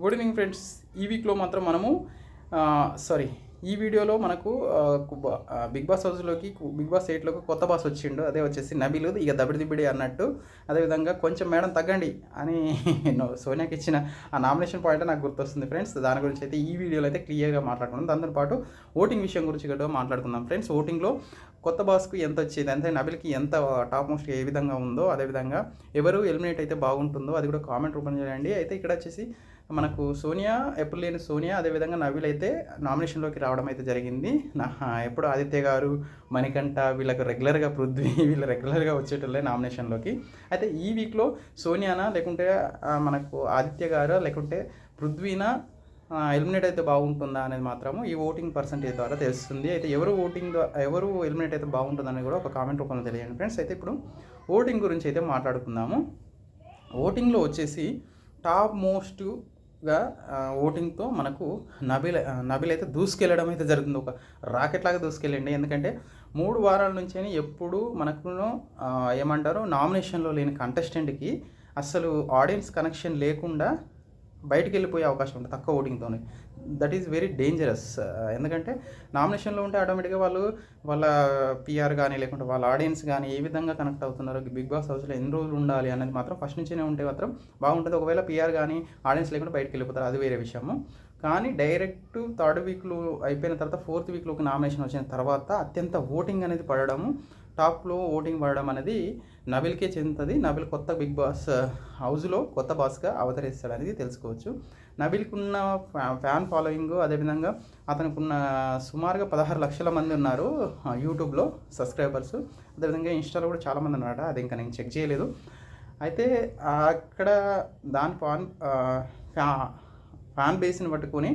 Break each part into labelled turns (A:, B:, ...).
A: Good evening friends. ఈ వీక్లో మాత్రం మనము ఈ వీడియోలో మనకు బిగ్ బాస్ హౌస్లోకి బిగ్ బాస్ 8లోకి కొత్త బాస్ వచ్చిండు. అదే వచ్చేసి నబీలు. ఇక దబిడి దిబిడి అన్నట్టు. అదేవిధంగా కొంచెం మేడం తగ్గండి అని సోనియాకి ఇచ్చిన ఆ నామినేషన్ పాయింట్ నాకు గుర్తొస్తుంది ఫ్రెండ్స్. దాని గురించి అయితే ఈ వీడియోలో అయితే క్లియర్గా మాట్లాడుకున్నాం. దాంతోపాటు ఓటింగ్ విషయం గురించి కూడా మాట్లాడుకుందాం ఫ్రెండ్స్. ఓటింగ్లో కొత్త బాస్కు ఎంత వచ్చేది, అంటే నబిల్కి ఎంత టాప్ మోస్ట్ ఏ విధంగా ఉందో, అదేవిధంగా ఎవరు ఎలిమినేట్ అయితే బాగుంటుందో అది కూడా కామెంట్ రూపంలో చేయండి. అయితే ఇక్కడ వచ్చేసి మనకు సోనియా, ఎప్పుడు లేని సోనియా, అదేవిధంగా నవీల్ అయితే నామినేషన్లోకి రావడం అయితే జరిగింది. ఎప్పుడు ఆదిత్య గారు, మణికంఠ వీళ్ళకు రెగ్యులర్గా, పృథ్వీ వీళ్ళు రెగ్యులర్గా వచ్చేటోళ్ళే నామినేషన్లోకి. అయితే ఈ వీక్లో సోనియానా లేకుంటే మనకు ఆదిత్య గారు లేకుంటే పృథ్వీనా ఎలిమినేట్ అయితే బాగుంటుందా అనేది మాత్రము ఈ ఓటింగ్ పర్సంటేజ్ ద్వారా తెలుస్తుంది. అయితే ఎవరు ఎలిమినేట్ అయితే బాగుంటుందని కూడా ఒక కామెంట్ రూపంలో తెలియండి ఫ్రెండ్స్. అయితే ఇప్పుడు ఓటింగ్ గురించి అయితే మాట్లాడుకుందాము. ఓటింగ్లో వచ్చేసి టాప్ మోస్ట్గా ఓటింగ్తో మనకు నబీల్ అయితే దూసుకెళ్ళడం అయితే జరుగుతుంది. ఒక రాకెట్ లాగా దూసుకెళ్ళండి. ఎందుకంటే 3 వారాల నుంచి ఎప్పుడు మనకు ఏమంటారు, నామినేషన్లో లేని కంటెస్టెంట్కి అసలు ఆడియన్స్ కనెక్షన్ లేకుండా బయటికి వెళ్ళిపోయే అవకాశం ఉంటుంది తక్కువ ఓటింగ్తో. That is very dangerous. ఎందుకంటే నామినేషన్లో ఉంటే ఆటోమేటిక్గా వాళ్ళ పిఆర్ కానీ లేకుంటే వాళ్ళ ఆడియన్స్ కానీ ఏ విధంగా కనెక్ట్ అవుతున్నారు, బిగ్ బాస్ హౌస్లో ఎన్ని రోజులు ఉండాలి అనేది మాత్రం ఫస్ట్ నుంచినే ఉంటే మాత్రం బాగుంటుంది. ఒకవేళ పిఆర్ కానీ ఆడియన్స్ లేకుండా బయటకు వెళ్ళిపోతారు, అది వేరే విషయము. కానీ డైరెక్ట్ 3rd వీక్లో అయిపోయిన తర్వాత 4th వీక్లోకి నామినేషన్ వచ్చిన తర్వాత అత్యంత ఓటింగ్ అనేది పడడము, టాప్లో ఓటింగ్ పడడం అనేది నబిల్కే చెందుతుంది. నబిల్ కొత్త బిగ్ బాస్ హౌస్లో కొత్త బాస్గా అవతరిస్తాడు అనేది తెలుసుకోవచ్చు. నబిల్కి ఉన్న ఫ్యాన్ ఫాలోయింగ్, అదేవిధంగా అతనికి ఉన్న సుమారుగా 16 లక్షల మంది ఉన్నారు యూట్యూబ్లో సబ్స్క్రైబర్స్. అదేవిధంగా ఇన్స్టాలో కూడా చాలామంది ఉన్నారట, అది ఇంకా నేను చెక్ చేయలేదు. అయితే అక్కడ దాని ఫ్యాన్ బేస్ని పట్టుకొని,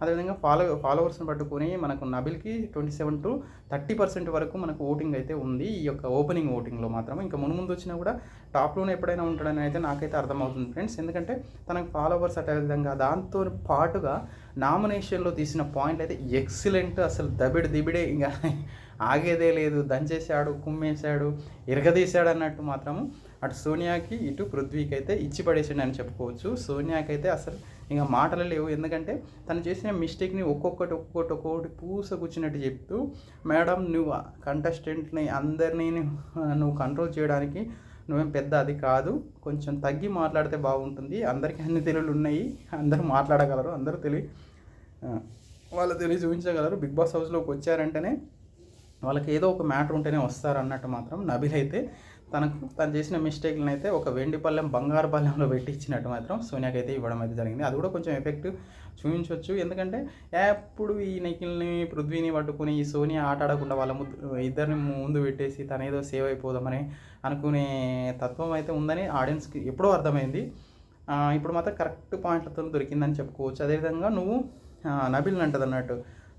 A: అదేవిధంగా ఫాలోవర్స్ని పట్టుకొని మనకు నబిల్కి 27 to 30% వరకు మనకు ఓటింగ్ అయితే ఉంది ఈ యొక్క ఓపెనింగ్ ఓటింగ్లో మాత్రం. ఇంకా ముందు వచ్చినా కూడా టాప్లోనే ఎప్పుడైనా ఉంటాడని అయితే నాకైతే అర్థమవుతుంది ఫ్రెండ్స్. ఎందుకంటే తనకు ఫాలోవర్స్ అదేవిధంగా దాంతో పాటుగా నామినేషన్లో తీసిన పాయింట్ అయితే ఎక్సలెంట్. అసలు దిబిడే ఇంకా ఆగేదే లేదు. దంచేశాడు, కుమ్మేశాడు, ఇరగదీశాడు అన్నట్టు మాత్రము అటు సోనియాకి ఇటు పృథ్వీకి అయితే ఇచ్చి పడేసాడు అని చెప్పుకోవచ్చు. సోనియాకి అయితే అసలు ఇంకా మాటలు లేవు. ఎందుకంటే తను చేసిన మిస్టేక్ని ఒక్కొక్కటి పూస కూర్చున్నట్టు చెప్తూ, మేడం నువ్వు కంటెస్టెంట్ని అందరినీ నువ్వు కంట్రోల్ చేయడానికి నువ్వేం పెద్ద అది కాదు, కొంచెం తగ్గి మాట్లాడితే బాగుంటుంది. అందరికీ అన్ని తెలివిలు ఉన్నాయి, అందరూ మాట్లాడగలరు, అందరూ వాళ్ళ తెలివి చూపించగలరు. బిగ్ బాస్ హౌస్లోకి వచ్చారంటేనే వాళ్ళకి ఏదో ఒక మ్యాటర్ ఉంటేనే వస్తారు అన్నట్టు మాత్రం నబిల్ అయితే తను చేసిన మిస్టేక్లను అయితే ఒక వెండి పళ్ళెం బంగారు పళ్ళెంలో పెట్టి ఇచ్చినట్టు మాత్రం సోనియాకి అయితే ఇవ్వడం అయితే జరిగింది. అది కూడా కొంచెం ఎఫెక్ట్ చూపించవచ్చు. ఎందుకంటే ఎప్పుడు ఈ నిఖిల్ని, పృథ్వీని పట్టుకుని ఈ సోనియా ఆట ఆడకుండా వాళ్ళ ఇద్దరిని ముందు పెట్టేసి తను ఏదో సేవ్ అయిపోదామని అనుకునే తత్వం అయితే ఉందని ఆడియన్స్కి ఎప్పుడో అర్థమైంది. ఇప్పుడు మాత్రం కరెక్ట్ పాయింట్లతో దొరికిందని చెప్పుకోవచ్చు. అదేవిధంగా నువ్వు నబిల్ని అంటది అన్నట్టు,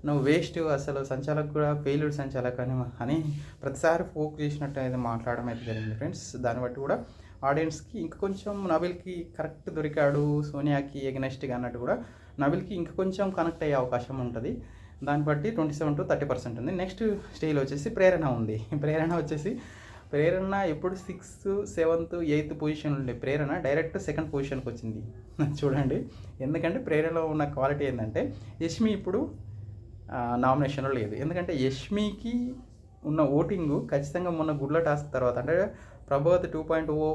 A: నువ్వు వేస్ట్, అసలు సంచాలకు కూడా ఫెయిల్యూర్ సంచాలక్ అని ప్రతిసారి ఫోక్ చేసినట్టు అయితే మాట్లాడడం అయితే జరిగింది ఫ్రెండ్స్. దాన్ని బట్టి కూడా ఆడియన్స్కి ఇంకా కొంచెం నబిల్కి కరెక్ట్ దొరికాడు, సోనియాకి ఎగనెస్ట్గా అన్నట్టు కూడా నబిల్కి ఇంకా కొంచెం కనెక్ట్ అయ్యే అవకాశం ఉంటుంది. దాన్ని బట్టి 27 to 30% ఉంది. నెక్స్ట్ స్టేజ్లో వచ్చేసి ప్రేరణ ఉంది. ప్రేరణ ఎప్పుడు 6th, 7th, 8th పొజిషన్ ఉండే ప్రేరణ డైరెక్ట్ 2nd పొజిషన్కి వచ్చింది చూడండి. ఎందుకంటే ప్రేరణలో ఉన్న క్వాలిటీ ఏంటంటే యష్మి ఇప్పుడు నామినేషన్లో లేదు. ఎందుకంటే యష్మికి ఉన్న ఓటింగు ఖచ్చితంగా మొన్న గుడ్ల టాస్క్ తర్వాత, అంటే ప్రభావతి 2.0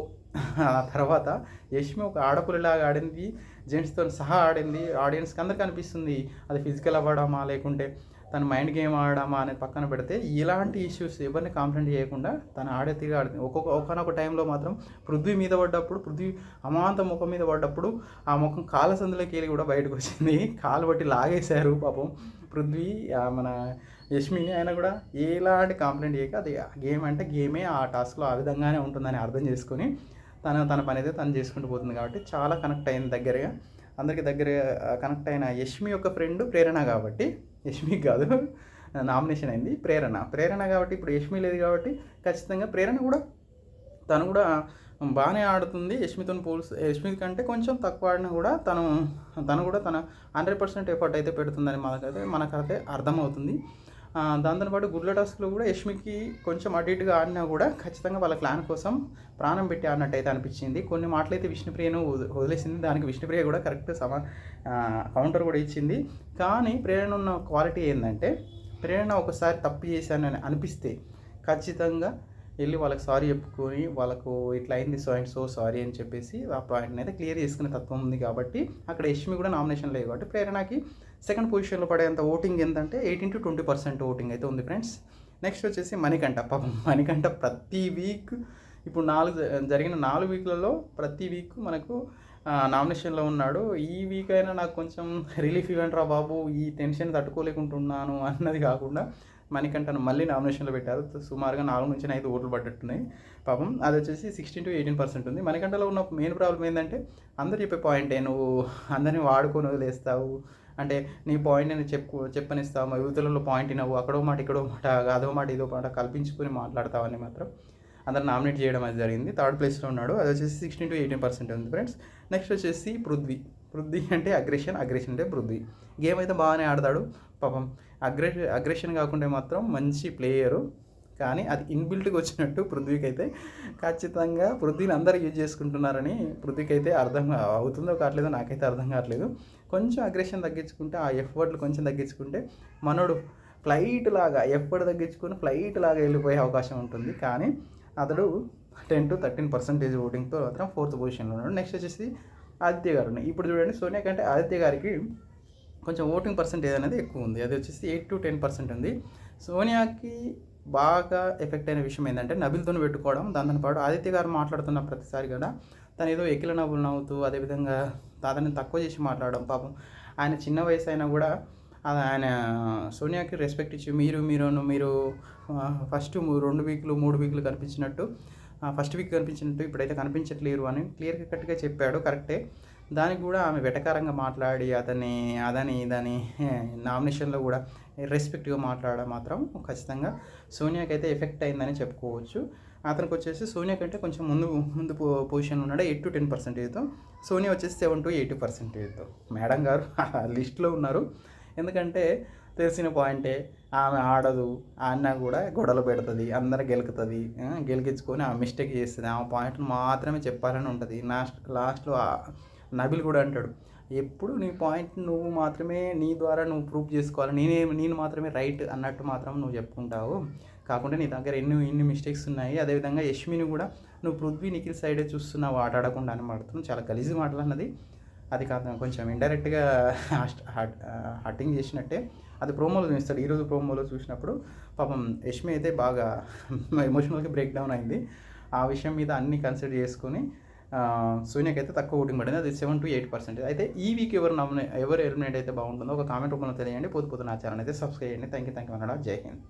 A: తర్వాత యష్మి ఒక ఆడపులిలాగా ఆడింది, జెంట్స్తో సహా ఆడింది. ఆడియన్స్కి అందరికీ అనిపిస్తుంది అది ఫిజికల్ అవ్వడమా లేకుంటే తన మైండ్ గేమ్ ఆడమా అనేది పక్కన పెడితే, ఇలాంటి ఇష్యూస్ ఎవరిని కాంప్లైంట్ చేయకుండా తను ఆడేతిగా ఆడింది. ఒకనొక టైంలో మాత్రం పృథ్వీ మీద పడ్డప్పుడు, పృథ్వీ అమాంత ముఖం మీద పడ్డప్పుడు ఆ ముఖం కాళ్ళ సందులోకి వెళ్ళి కూడా బయటకు వచ్చింది. కాలు బట్టి లాగేశారు పాపం పృథ్వీ మన యష్మిని. అయినా కూడా ఎలాంటి కాంప్లైంట్ చేయక అది గేమ్ అంటే గేమే, ఆ టాస్క్లో ఆ విధంగానే ఉంటుందని అర్థం చేసుకొని తన పని అయితే తను చేసుకుంటూ పోతుంది. కాబట్టి చాలా కనెక్ట్ అయింది, అందరికీ దగ్గర కనెక్ట్ అయిన యష్మి యొక్క ఫ్రెండ్ ప్రేరణ. కాబట్టి యష్మికి కాదు నామినేషన్ అయింది ప్రేరణ కాబట్టి ఇప్పుడు యష్మి లేదు కాబట్టి ఖచ్చితంగా ప్రేరణ కూడా తను కూడా బాగానే ఆడుతుంది. యష్మి కంటే కొంచెం తక్కువ ఆడినా కూడా తను కూడా తన 100% ఎఫర్ట్ అయితే పెడుతుందని మనకైతే అర్థమవుతుంది. దాంతో పాటు గుడ్ల టాస్క్లో కూడా యష్మికి కొంచెం అటు ఇటుగా ఆడినా కూడా ఖచ్చితంగా వాళ్ళ క్లాన్ కోసం ప్రాణం పెట్టి ఆడినట్టయితే అనిపించింది. కొన్ని మాటలైతే విష్ణుప్రియను వదిలేసింది, దానికి విష్ణుప్రియ కూడా కరెక్ట్ కౌంటర్ కూడా ఇచ్చింది. కానీ ప్రేరణ ఉన్న క్వాలిటీ ఏంటంటే, ప్రేరణ ఒకసారి తప్పు చేశానని అనిపిస్తే ఖచ్చితంగా వెళ్ళి వాళ్ళకి సారీ చెప్పుకొని వాళ్ళకు ఇట్లా అయింది సో అండ్ సో సారీ అని చెప్పేసి ఆ పాయింట్ని అయితే క్లియర్ చేసుకునే తత్వం ఉంది. కాబట్టి అక్కడ యష్మి కూడా నామినేషన్ లేదు కాబట్టి ప్రేరణకి సెకండ్ పొజిషన్లో పడేంత ఓటింగ్ ఎంతంటే 18 to 20% ఓటింగ్ అయితే ఉంది ఫ్రెండ్స్. నెక్స్ట్ వచ్చేసి మణికంఠ. పాపం మణికంఠ ప్రతి వీక్ ఇప్పుడు జరిగిన 4 వీక్లలో ప్రతి వీక్ మనకు నామినేషన్లో ఉన్నాడు. ఈ వీక్ అయినా నాకు కొంచెం రిలీఫ్ ఇవ్వండి రా బాబు, ఈ టెన్షన్ తట్టుకోలేకుంటున్నాను అన్నది కాకుండా మణికంఠను మళ్ళీ నామినేషన్లో పెట్టారు. సుమారుగా 4 నుంచి 5 ఓట్లు పడ్డట్టున్నాయి పాపం. అది వచ్చేసి 16 to 18% ఉంది. మణికంఠలో ఉన్న మెయిన్ ప్రాబ్లం ఏంటంటే అందరూ చెప్పే పాయింటే, నువ్వు అందరినీ వాడుకొని వదిలేస్తావు అంటే నీ పాయింట్ని చెప్పనిస్తావు, యువతులలో పాయింట్ వినవు, అక్కడో మాట ఇక్కడో మాట అదో మాట ఇదో మాట కల్పించుకొని మాట్లాడతావని మాత్రం అందరు నామినేట్ చేయడం అది జరిగింది. థర్డ్ ప్లేస్లో ఉన్నాడు. అది వచ్చేసి 16 to 18% ఉంది ఫ్రెండ్స్. నెక్స్ట్ వచ్చేసి పృథ్వీ అంటే అగ్రెషన్ అంటే పృథ్వీ. గేమ్ అయితే బాగానే ఆడతాడు పాపం. అగ్రెషన్ కాకుండా మాత్రం మంచి ప్లేయరు, కానీ అది ఇన్బిల్ట్గా వచ్చినట్టు పృథ్వీకి అయితే ఖచ్చితంగా పృథ్వీని అందరూ యూజ్ చేసుకుంటున్నారని పృథ్వీకి అయితే అర్థం అవుతుందో కావట్లేదో నాకైతే అర్థం కావట్లేదు. కొంచెం అగ్రెషన్ తగ్గించుకుంటే, ఆ ఎఫర్ట్లు కొంచెం తగ్గించుకుంటే మనోడు ఫ్లైట్ లాగా ఎఫర్ట్ తగ్గించుకొని ఫ్లైట్ లాగా వెళ్ళిపోయే అవకాశం ఉంటుంది. కానీ అతడు 10 to 13% ఓటింగ్తో మాత్రం 4th పొజిషన్లో ఉన్నాడు. నెక్స్ట్ వచ్చేసి ఆదిత్య గారు. ఇప్పుడు చూడండి, సోనియా కంటే ఆదిత్య గారికి కొంచెం ఓటింగ్ పర్సెంటేజ్ అనేది ఎక్కువ ఉంది. అది వచ్చేసి 8 to 10% ఉంది. సోనియాకి బాగా ఎఫెక్ట్ అయిన విషయం ఏంటంటే నబిల్తో పెట్టుకోవడం. దాంతో పాటు ఆదిత్య గారు మాట్లాడుతున్న ప్రతిసారి కూడా తను ఏదో ఎకిల నవ్వులు నవ్వుతూ, అదేవిధంగా తాతని తక్కువ చేసి మాట్లాడడం. పాపం ఆయన చిన్న వయసు అయినా కూడా ఆయన సోనియాకి రెస్పెక్ట్ ఇచ్చి మీరు ఫస్ట్ 2 వీక్లు 3 వీక్లు కనిపించినట్టు, ఫస్ట్ వీక్ కనిపించినట్టు ఇప్పుడైతే కనిపించట్లేరు అని క్లియర్ కట్గా చెప్పాడు. కరెక్టే. దానికి కూడా ఆమె వెటకారంగా మాట్లాడి అదని ఇదని నామినేషన్లో కూడా రెస్పెక్ట్గా మాట్లాడడం మాత్రం ఖచ్చితంగా సోనియాకి అయితే ఎఫెక్ట్ అయిందని చెప్పుకోవచ్చు. అతనికి వచ్చేసి సోనియా కంటే కొంచెం ముందు పొజిషన్ ఉన్నాడు 8 to 10%తో. సోనియా వచ్చేసి 7 to 8%తో. మేడం గారు లిస్ట్లో ఉన్నారు. ఎందుకంటే తెలిసిన పాయింటే, ఆమె ఆడదు, ఆడినా కూడా గొడవలు పెడుతుంది, అందరూ గెలికించుకొని ఆ మిస్టేక్ చేస్తుంది, ఆమె పాయింట్ను మాత్రమే చెప్పాలని ఉంటుంది. లాస్ట్లో నబిల్ కూడా అంటాడు, ఎప్పుడు నీ పాయింట్ నువ్వు మాత్రమే, నీ ద్వారా నువ్వు ప్రూవ్ చేసుకోవాలి, నేను మాత్రమే రైట్ అన్నట్టు మాత్రం నువ్వు చెప్పుకుంటావు, కాకుండా నీ దగ్గర ఎన్ని మిస్టేక్స్ ఉన్నాయి. అదేవిధంగా యష్మిని కూడా నువ్వు పృథ్వీ నిఖిల్ సైడే చూస్తున్నావు ఆటాడకుండా అని మాట్లాడుతున్నావు. చాలా గలీజు మాటలు అన్నది. అది కాదు, కొంచెం ఇండైరెక్ట్గా హట్టింగ్ చేసినట్టే. అది ప్రోమోలో చూస్తాడు. ఈరోజు ప్రోమోలో చూసినప్పుడు పాపం యష్మి అయితే బాగా ఎమోషనల్గా బ్రేక్ డౌన్ అయింది. ఆ విషయం మీద అన్ని కన్సిడర్ చేసుకొని సోనియాకి అయితే తక్కువ ఓటింగ్ పడింది. అది 7 to 8%. అయితే ఈ వీక్ ఎవరు ఎలిమినేట్ అయితే బాగుంటుందో ఒక కామెంట్ రూపంలో తెలియండి. పోతు నా ఛానల్ అయితే సబ్స్క్రైబ్ చేయండి. థ్యాంక్ యూ అన్నాడు. జై హింద్.